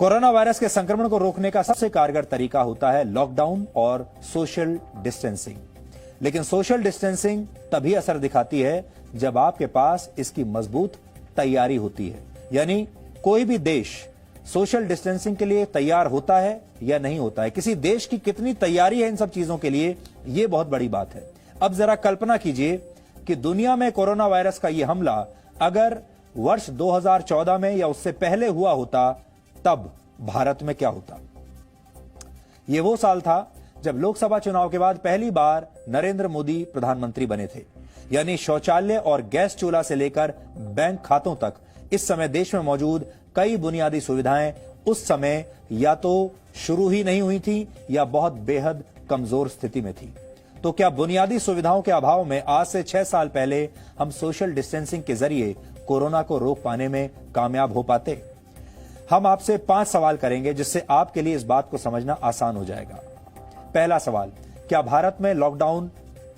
Corona virus के संक्रमण को रोकने का सबसे कारगर तरीका होता है लॉकडाउन और सोशल डिस्टेंसिंग। लेकिन सोशल डिस्टेंसिंग तभी असर दिखाती है जब आपके पास इसकी मजबूत तैयारी होती है। यानी कोई भी देश सोशल डिस्टेंसिंग के लिए तैयार होता है या नहीं होता है, किसी देश की कितनी तैयारी है इन सब चीजों के लिए, यह बहुत बड़ी बात है। अब जरा कल्पना कीजिए कि दुनिया में कोरोना वायरस का यह हमला अगर वर्ष 2014 में या उससे पहले हुआ होता, तब भारत में क्या होता। यह वो साल था जब लोकसभा चुनाव के बाद पहली बार नरेंद्र मोदी प्रधानमंत्री बने थे। यानी शौचालय और गैस चूल्हा से लेकर बैंक खातों तक इस समय देश में मौजूद कई बुनियादी सुविधाएं उस समय या तो शुरू ही नहीं हुई थी या बहुत बेहद कमजोर स्थिति में थी। तो क्या बुनियादी सुविधाओं के अभाव में आज से 6 साल पहले हम सोशल डिस्टेंसिंग के जरिए कोरोना को रोक पाने में कामयाब हो पाते? हम आपसे 5 सवाल करेंगे जिससे आपके लिए इस बात को समझना आसान हो जाएगा। पहला सवाल, क्या भारत में लॉकडाउन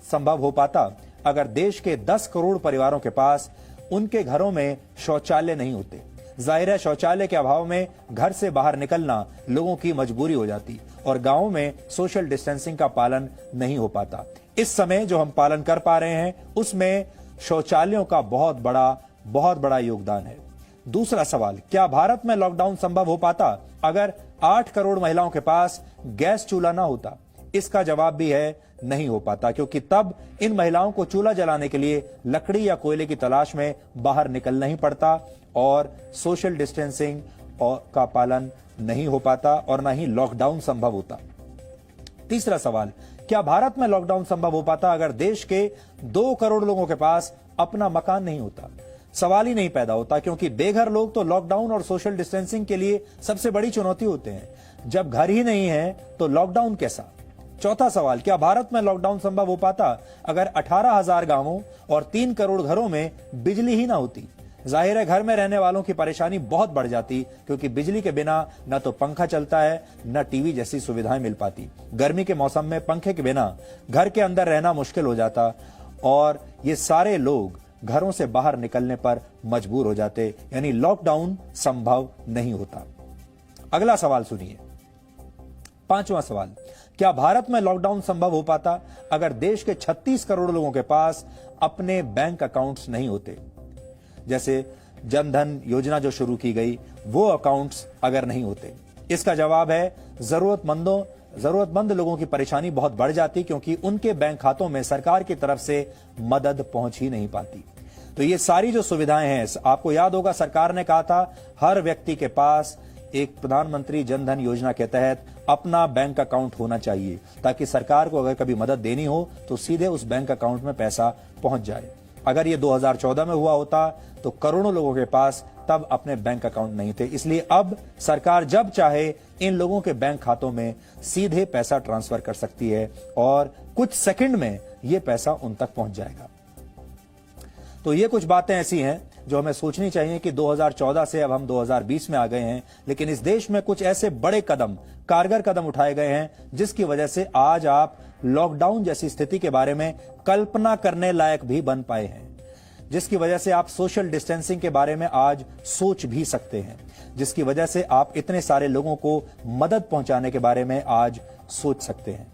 संभव हो पाता अगर देश के 10 करोड़ परिवारों के पास उनके घरों में शौचालय नहीं होते? जाहिर है शौचालय के अभाव में घर से बाहर निकलना लोगों की मजबूरी हो जाती और गांवों में सोशल डिस्टेंसिंग का पालन नहीं हो पाता। इस समय जो हम पालन कर पा रहे हैं उसमें शौचालयों का बहुत बड़ा योगदान है। दूसरा सवाल, क्या भारत में लॉकडाउन संभव हो पाता अगर 8 करोड़ महिलाओं के पास गैस चूल्हा ना होता? इसका जवाब भी है नहीं हो पाता, क्योंकि तब इन महिलाओं को चूल्हा जलाने के लिए लकड़ी या कोयले की तलाश में बाहर निकलना ही पड़ता और सोशल डिस्टेंसिंग का पालन नहीं हो पाता और ना ही लॉकडाउन संभव होता। तीसरा सवाल, क्या भारत में लॉकडाउन संभव हो पाता अगर देश के 2 करोड़ लोगों के पास अपना मकान नहीं होता? सवाल ही नहीं पैदा होता, क्योंकि बेघर लोग तो लॉकडाउन और सोशल डिस्टेंसिंग के लिए सबसे बड़ी चुनौती होते हैं। जब घर ही नहीं है तो लॉकडाउन कैसा? चौथा सवाल, क्या भारत में लॉकडाउन संभव हो पाता अगर 18,000 गांवों और 3 करोड़ घरों में बिजली ही ना होती? जाहिर है घर में रहने वालों की परेशानी बहुत बढ़ जाती, क्योंकि बिजली के बिना न तो पंखा चलता है न टीवी जैसी सुविधाएं मिल पाती। गर्मी के मौसम में पंखे के बिना घर के अंदर रहना मुश्किल हो जाता और ये सारे लोग घरों से बाहर निकलने पर मजबूर हो जाते। यानी लॉकडाउन संभव नहीं होता। अगला सवाल सुनिए, 5वां सवाल, क्या भारत में लॉकडाउन संभव हो पाता अगर देश के 36 करोड़ लोगों के पास अपने बैंक अकाउंट्स नहीं होते? जैसे जनधन योजना जो शुरू की गई, वो अकाउंट्स अगर नहीं होते? इसका जवाब है जरूरतमंद लोगों की परेशानी बहुत बढ़ जाती, क्योंकि उनके बैंक खातों में सरकार की तरफ से मदद पहुंच ही नहीं पाती। तो ये सारी जो सुविधाएं हैं, आपको याद होगा सरकार ने कहा था हर व्यक्ति के पास एक प्रधानमंत्री जनधन योजना के तहत अपना बैंक अकाउंट होना चाहिए, ताकि सरकार को अगर कभी मदद देनी हो तो सीधे उस बैंक अकाउंट में पैसा पहुंच जाए। अगर ये 2014 में हुआ होता तो करोड़ों लोगों के पास तब अपने बैंक अकाउंट नहीं थे। इसलिए अब सरकार जब चाहे इन लोगों के बैंक खातों में सीधे पैसा ट्रांसफर कर सकती है और कुछ सेकंड में यह पैसा उन तक पहुंच जाएगा। तो ये कुछ बातें ऐसी हैं जो हमें सोचनी चाहिए कि 2014 से अब हम 2020 में आ गए हैं, लेकिन इस देश में कुछ ऐसे बड़े कारगर कदम उठाए गए हैं जिसकी वजह से आज आप लॉकडाउन जैसी स्थिति के बारे में कल्पना करने लायक भी बन पाए हैं, जिसकी वजह से आप सोशल डिस्टेंसिंग के बारे में आज सोच भी सकते हैं, जिसकी वजह से आप इतने सारे लोगों को मदद पहुंचाने के बारे में आज सोच सकते हैं।